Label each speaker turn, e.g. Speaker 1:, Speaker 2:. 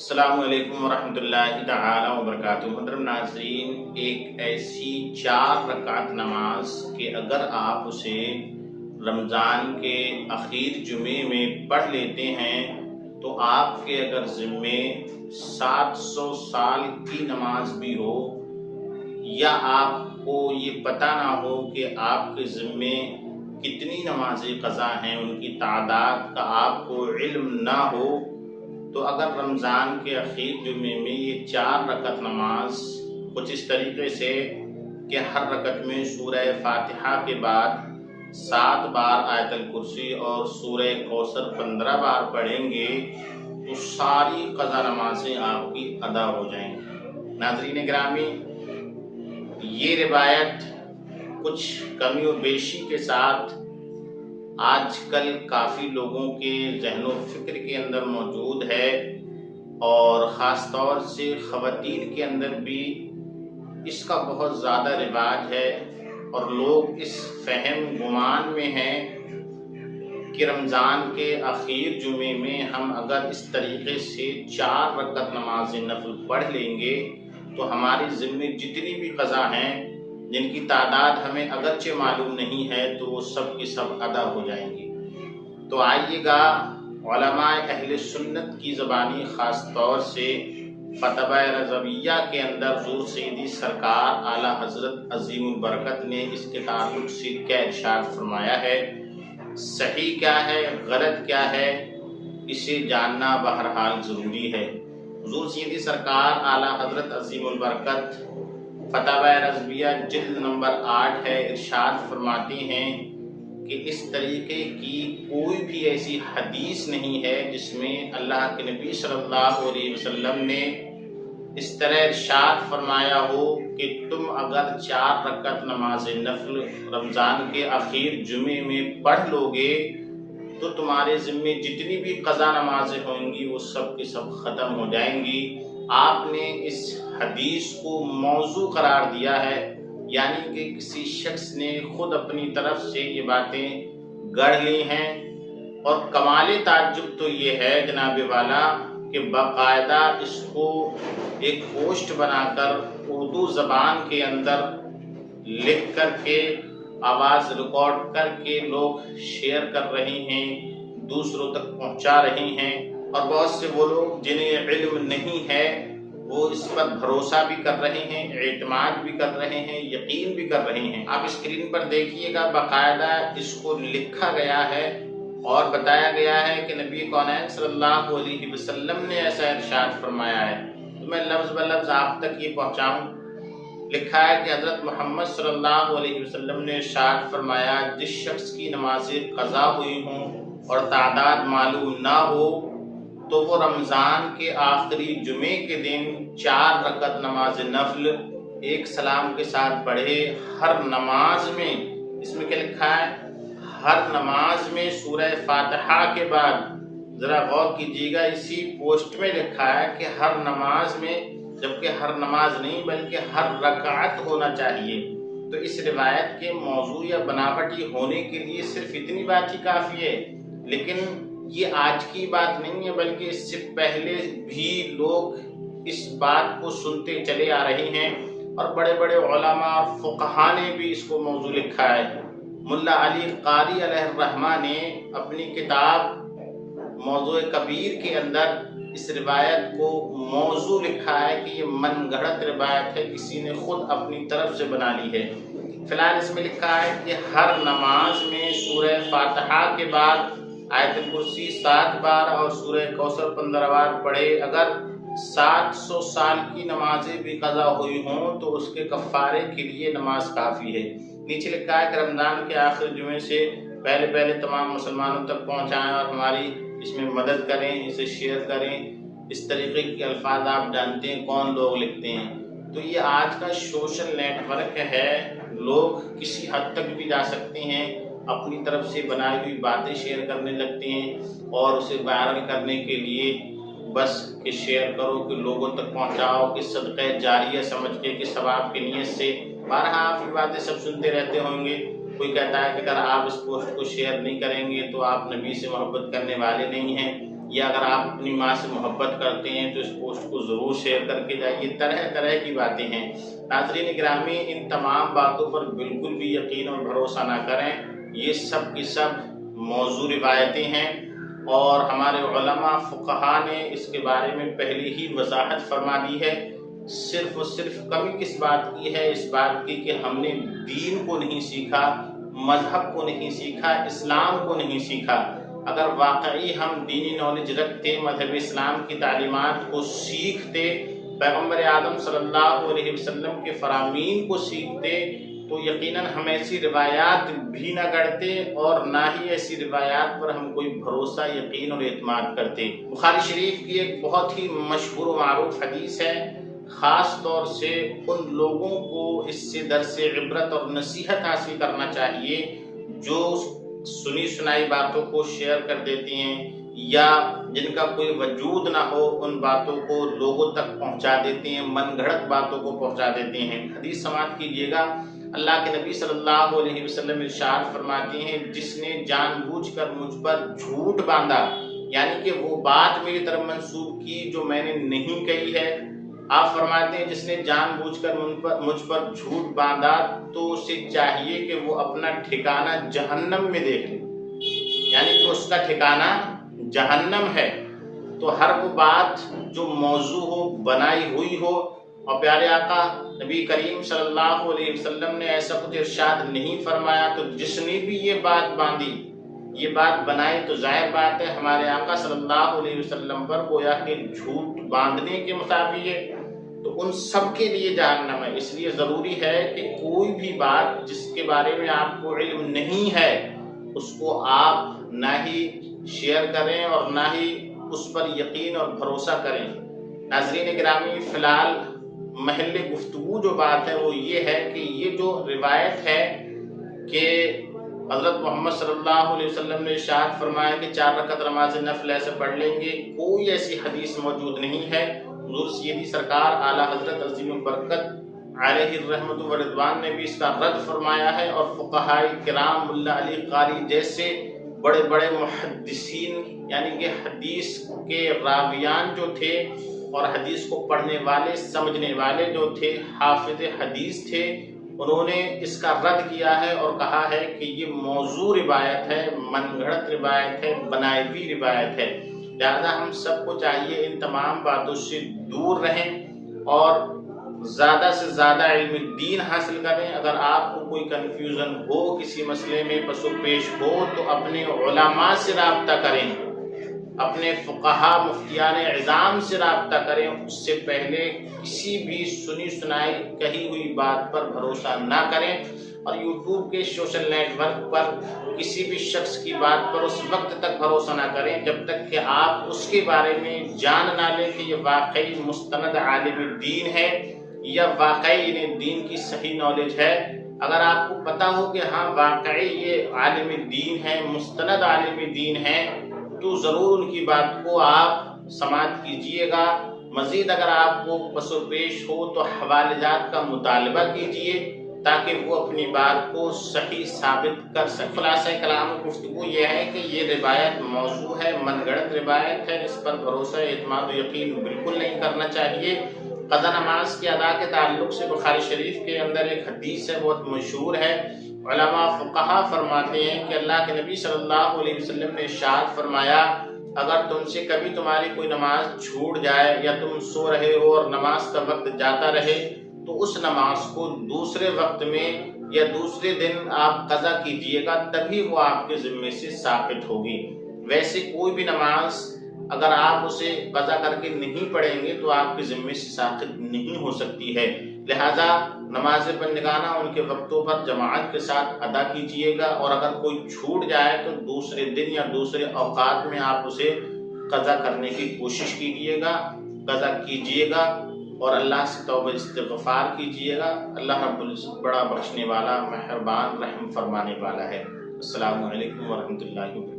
Speaker 1: السلام علیکم ورحمۃ اللہ تعالی وبرکاتہ۔ محترم ناظرین، ایک ایسی 4 رکعت نماز کہ اگر آپ اسے رمضان کے آخر جمعے میں پڑھ لیتے ہیں تو آپ کے اگر ذمے 700 سال کی نماز بھی ہو یا آپ کو یہ پتہ نہ ہو کہ آپ کے ذمے کتنی نمازیں قضا ہیں، ان کی تعداد کا آپ کو علم نہ ہو، تو اگر رمضان کے آخر جمعے میں یہ 4 رکعت نماز کچھ اس طریقے سے کہ ہر رکعت میں سورہ فاتحہ کے بعد 7 بار آیت الکرسی اور سورہ کوثر 15 بار پڑھیں گے تو ساری قضا نمازیں آپ کی ادا ہو جائیں گی۔ ناظرین گرامی، یہ روایت کچھ کمی و بیشی کے ساتھ آج کل کافی لوگوں کے ذہن و فکر کے اندر موجود ہے، اور خاص طور سے خواتین کے اندر بھی اس کا بہت زیادہ رواج ہے، اور لوگ اس فہم گمان میں ہیں کہ رمضان کے آخر جمعے میں ہم اگر اس طریقے سے 4 رکعت نماز نفل پڑھ لیں گے تو ہماری ذمے جتنی بھی قضا ہیں جن کی تعداد ہمیں اگرچہ معلوم نہیں ہے تو وہ سب کی سب ادا ہو جائیں گی۔ تو آئیے گا علماء اہل سنت کی زبانی خاص طور سے فتوی رضویہ کے اندر حضور سیدی سرکار اعلیٰ حضرت عظیم البرکت نے اس کے تعلق سے کیا ارشاد فرمایا ہے، صحیح کیا ہے، غلط کیا ہے، اسے جاننا بہرحال ضروری ہے۔ حضور سیدی سرکار اعلیٰ حضرت عظیم البرکت فتوی رضویہ جلد نمبر 8 ہے، ارشاد فرماتے ہیں کہ اس طریقے کی کوئی بھی ایسی حدیث نہیں ہے جس میں اللہ کے نبی صلی اللہ علیہ وسلم نے اس طرح ارشاد فرمایا ہو کہ تم اگر 4 رکعت نماز نفل رمضان کے آخر جمعے میں پڑھ لو گے تو تمہارے ذمے جتنی بھی قضا نمازیں ہوں گی وہ سب کی سب ختم ہو جائیں گی۔ آپ نے اس حدیث کو موضوع قرار دیا ہے، یعنی کہ کسی شخص نے خود اپنی طرف سے یہ باتیں گڑھ لی ہیں، اور کمال تعجب تو یہ ہے جناب والا کہ باقاعدہ اس کو ایک پوسٹ بنا کر اردو زبان کے اندر لکھ کر کے آواز ریکارڈ کر کے لوگ شیئر کر رہے ہیں، دوسروں تک پہنچا رہے ہیں، اور بہت سے وہ لوگ جنہیں علم نہیں ہے وہ اس پر بھروسہ بھی کر رہے ہیں، اعتماد بھی کر رہے ہیں، یقین بھی کر رہے ہیں۔ آپ اسکرین پر دیکھیے گا، باقاعدہ اس کو لکھا گیا ہے اور بتایا گیا ہے کہ نبی کونین صلی اللہ علیہ وسلم نے ایسا ارشاد فرمایا ہے۔ تو میں لفظ بلفظ آپ تک یہ پہنچاؤں۔ لکھا ہے کہ حضرت محمد صلی اللہ علیہ وسلم نے ارشاد فرمایا، جس شخص کی نمازیں قضا ہوئی ہوں اور تعداد معلوم نہ ہو تو وہ رمضان کے آخری جمعے کے دن 4 رکعت نماز نفل ایک سلام کے ساتھ پڑھے۔ ہر نماز میں، اس میں کیا لکھا ہے، ہر نماز میں سورہ فاتحہ کے بعد، ذرا غور کیجیے گا، اسی پوسٹ میں لکھا ہے کہ ہر نماز میں، جبکہ ہر نماز نہیں بلکہ ہر رکعت ہونا چاہیے۔ تو اس روایت کے موضوع یا بناوٹی ہونے کے لیے صرف اتنی بات ہی کافی ہے، لیکن یہ آج کی بات نہیں ہے بلکہ اس سے پہلے بھی لوگ اس بات کو سنتے چلے آ رہے ہیں، اور بڑے بڑے علماء اور فقہاء نے بھی اس کو موضوع لکھا ہے۔ ملا علی قاری علیہ الرحمہ نے اپنی کتاب موضوع کبیر کے اندر اس روایت کو موضوع لکھا ہے کہ یہ من گھڑت روایت ہے، کسی نے خود اپنی طرف سے بنا لی ہے۔ فی الحال اس میں لکھا ہے کہ ہر نماز میں سورہ فاتحہ کے بعد آیت الکرسی 7 بار اور سورہ کوثر 15 بار پڑھے۔ اگر 700 سال کی نمازیں بھی قضا ہوئی ہوں تو اس کے کفارے کے لیے نماز کافی ہے۔ نیچے لکھا ہے کہ رمضان کے آخر جمعے سے پہلے تمام مسلمانوں تک پہنچائیں اور ہماری اس میں مدد کریں، اسے شیئر کریں۔ اس طریقے کے الفاظ آپ جانتے ہیں کون لوگ لکھتے ہیں۔ تو یہ آج کا سوشل نیٹ ورک ہے، لوگ کسی حد تک بھی جا سکتے ہیں، اپنی طرف سے بنائی ہوئی باتیں شیئر کرنے لگتے ہیں، اور اسے وائرل کرنے کے لیے بس کہ شیئر کرو، کہ لوگوں تک پہنچاؤ، کہ صدقہ جاریہ سمجھ کے، کہ ثواب کی نیت سے۔ بارہا آپ یہ باتیں سب سنتے رہتے ہوں گے۔ کوئی کہتا ہے کہ اگر آپ اس پوسٹ کو شیئر نہیں کریں گے تو آپ نبی سے محبت کرنے والے نہیں ہیں، یا اگر آپ اپنی ماں سے محبت کرتے ہیں تو اس پوسٹ کو ضرور شیئر کر کے جائیے. طرح طرح کی باتیں ہیں. ناظرین گرامی، ان تمام باتوں پر بالکل بھی یقین اور بھروسہ نہ کریں. یہ سب کی سب موضوع روایتیں ہیں اور ہمارے علماء فقہاء نے اس کے بارے میں پہلے ہی وضاحت فرما دی ہے. صرف اور صرف کمی کس بات کی ہے؟ اس بات کی کہ ہم نے دین کو نہیں سیکھا، مذہب کو نہیں سیکھا، اسلام کو نہیں سیکھا. اگر واقعی ہم دینی نالج رکھتے، مذہب اسلام کی تعلیمات کو سیکھتے، پیغمبر اعظم صلی اللہ علیہ وسلم کے فرامین کو سیکھتے، تو یقیناً ہم ایسی روایات بھی نہ گڑھتے اور نہ ہی ایسی روایات پر ہم کوئی بھروسہ، یقین اور اعتماد کرتے. بخاری شریف کی ایک بہت ہی مشہور و معروف حدیث ہے. خاص طور سے ان لوگوں کو اس سے درس عبرت اور نصیحت حاصل کرنا چاہیے جو سنی سنائی باتوں کو شیئر کر دیتی ہیں یا جن کا کوئی وجود نہ ہو، ان باتوں کو لوگوں تک پہنچا دیتے ہیں، من گھڑت باتوں کو پہنچا دیتے ہیں. حدیث سماعت کیجیے گا. اللہ کے نبی صلی اللہ علیہ وسلم ارشاد فرماتے ہیں، جس نے جان بوجھ کر مجھ پر جھوٹ باندھا، یعنی کہ وہ بات میری طرف منسوب کی جو میں نے نہیں کہی ہے. آپ فرماتے ہیں جس نے جان بوجھ کر مجھ پر جھوٹ باندھا تو اسے چاہیے کہ وہ اپنا ٹھکانہ جہنم میں دیکھ لے، یعنی کہ اس کا ٹھکانہ جہنم ہے. تو ہر وہ بات جو موضوع ہو، بنائی ہوئی ہو، اور پیارے آقا نبی کریم صلی اللہ علیہ وسلم نے ایسا کچھ ارشاد نہیں فرمایا، تو جس نے بھی یہ بات باندھی، یہ بات بنائی، تو ظاہر بات ہے ہمارے آقا صلی اللہ علیہ وسلم پر گویا کہ جھوٹ باندھنے کے مساوی ہے. تو ان سب کے لیے جہنم ہے. اس لیے ضروری ہے کہ کوئی بھی بات جس کے بارے میں آپ کو علم نہیں ہے اس کو آپ نہ ہی شیئر کریں اور نہ ہی اس پر یقین اور بھروسہ کریں. ناظرین گرامی، فی الحال محل گفتگو جو بات ہے وہ یہ ہے کہ یہ جو روایت ہے کہ حضرت محمد صلی اللہ علیہ وسلم نے ارشاد فرمایا کہ 4 رکعت نماز نفل ایسے پڑھ لیں گے، کوئی ایسی حدیث موجود نہیں ہے. حضور سیدی سرکار اعلیٰ حضرت عظیم برکت علیہ الرحمت و رضوان نے بھی اس کا رد فرمایا ہے، اور فقہاء کرام ملا علی قاری جیسے بڑے بڑے محدثین، یعنی کہ حدیث کے راویان جو تھے اور حدیث کو پڑھنے والے، سمجھنے والے جو تھے، حافظ حدیث تھے، انہوں نے اس کا رد کیا ہے اور کہا ہے کہ یہ موضوع روایت ہے، من گھڑت روایت ہے، بنائی ہوئی روایت ہے. لہذا ہم سب کو چاہیے ان تمام باتوں سے دور رہیں اور زیادہ سے زیادہ علم دین حاصل کریں. اگر آپ کو کوئی کنفیوژن ہو، کسی مسئلے میں پس و پیش ہو، تو اپنے علماء سے رابطہ کریں، اپنے فقہاء مفتیان اعظام سے رابطہ کریں. اس سے پہلے کسی بھی سنی سنائی کہی ہوئی بات پر بھروسہ نہ کریں، اور یوٹیوب کے سوشل نیٹ ورک پر کسی بھی شخص کی بات پر اس وقت تک بھروسہ نہ کریں جب تک کہ آپ اس کے بارے میں جان نہ لیں کہ یہ واقعی مستند عالم دین ہے یا واقعی انہیں دین کی صحیح نالج ہے. اگر آپ کو پتا ہو کہ ہاں واقعی یہ عالم دین ہے، مستند عالم دین ہے، تو ضرور ان کی بات کو آپ سماعت کیجئے گا. مزید اگر آپ کو پس و پیش ہو تو حوالے جات کا مطالبہ کیجئے تاکہ وہ اپنی بات کو صحیح ثابت کر سکیں. خلاصہ کلام گفتگو یہ ہے کہ یہ روایت موضوع ہے، من گھڑت روایت ہے، اس پر بھروسہ، اعتماد و یقین بالکل نہیں کرنا چاہیے. قضا نماز کی ادا کے تعلق سے بخاری شریف کے اندر ایک حدیث ہے، بہت مشہور ہے. علماء فقہاء فرماتے ہیں کہ اللہ کے نبی صلی اللہ علیہ وسلم نے ارشاد فرمایا، اگر تم سے کبھی تمہاری کوئی نماز چھوٹ جائے یا تم سو رہے ہو اور نماز کا وقت جاتا رہے تو اس نماز کو دوسرے وقت میں یا دوسرے دن آپ قضا کیجئے گا، تبھی وہ آپ کے ذمے سے ساقط ہوگی. ویسے کوئی بھی نماز اگر آپ اسے قضا کر کے نہیں پڑھیں گے تو آپ کے ذمے سے ساقط نہیں ہو سکتی ہے. لہذا نماز بندگانہ ان کے وقتوں پر جماعت کے ساتھ ادا کیجیے گا، اور اگر کوئی چھوٹ جائے تو دوسرے دن یا دوسرے اوقات میں آپ اسے قضا کرنے کی کوشش کیجیے گا، قضا کیجیے گا اور اللہ سے توبہ استغفار کیجیے گا. اللہ رب العزت بڑا بخشنے والا، مہربان، رحم فرمانے والا ہے. السلام علیکم ورحمۃ اللہ وبرکاتہ.